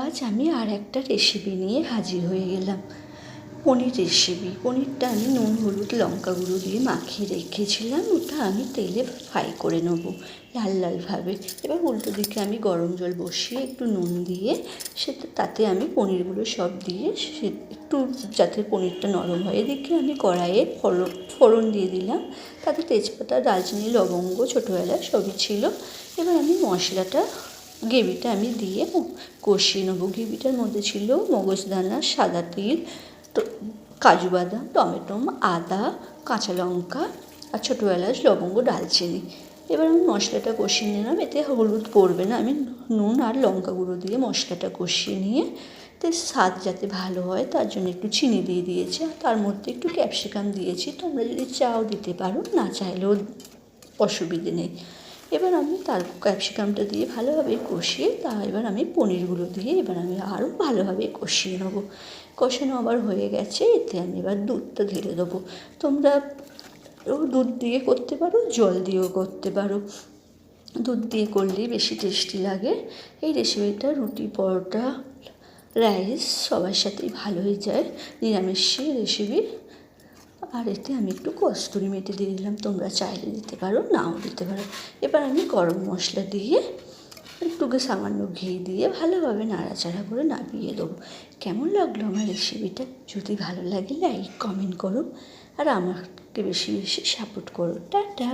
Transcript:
আজ আমি আর একটা রেসিপি নিয়ে হাজির হয়ে গেলাম। পনির রেসিপি। পনিরটা আমি নুন, হলুদ, লঙ্কা গুঁড়ো দিয়ে মাখিয়ে রেখেছিলাম। ওটা আমি তেলে ফ্রাই করে নেবো লাল লালভাবে। এবার উল্টো দিকে আমি গরম জল বসিয়ে একটু নুন দিয়ে তাতে আমি পনিরগুলো সব দিয়ে একটু যাতে পনিরটা নরম হয়, এদিকে আমি কড়াইয়ে ফোড়ন দিয়ে দিলাম। তাতে তেজপাতা, দারচিনি, লবঙ্গ, ছোটো এলাচ সবই ছিল। এবার আমি গ্রেভিটা আমি দিয়ে কষিয়ে নেবো। গ্রেভিটার মধ্যে ছিল মগজদানা, সাদা তিল, কাজু বাদাম, টমেটো, আদা, কাঁচা লঙ্কা আর ছোটো এলাচ, লবঙ্গ, দারচিনি। এবার আমি মশলাটা কষিয়ে নিলাম। এতে হলুদ পড়বে না, আমি নুন আর লঙ্কা গুঁড়ো দিয়ে মশলাটা কষিয়ে নিয়ে স্বাদ যাতে ভালো হয় তার জন্য একটু চিনি দিয়ে দিয়েছি, আর তার মধ্যে একটু ক্যাপসিকাম দিয়েছি। তোমরা যদি চাও দিতে পারো, না চাইলেও অসুবিধে নেই। এবার আমি তার ক্যাপসিকামটা দিয়ে ভালোভাবে কষিয়ে এবার আমি পনিরগুলো দিয়ে এবার আমি আরও ভালোভাবে কষিয়ে নেবো। কষানো আবার হয়ে গেছে, এতে আমি এবার দুধটা ঢেলে দেবো। তোমরা দুধ দিয়ে করতে পারো, জল দিয়েও করতে পারো। দুধ দিয়ে করলেই বেশি টেস্টি লাগে। এই রেসিপিটা রুটি, পরোটা, রাইস সবার সাথেই ভালো হয়ে যায়। নিরামিষ রেসিপি। আর এতে আমি একটু কস্তুরি মেথি দিয়ে দিলাম, তোমরা চাইলে দিতে পারো, নাও দিতে পারো। এবার আমি গরম মশলা দিয়ে একটু সামান্য ঘি দিয়ে ভালোভাবে নাড়াচাড়া করে নামিয়ে দেবো। কেমন লাগলো আমার রেসিপিটা? যদি ভালো লাগে লাইক, কমেন্ট করো আর আমাকে বেশি বেশি সাপোর্ট করো। টাটা।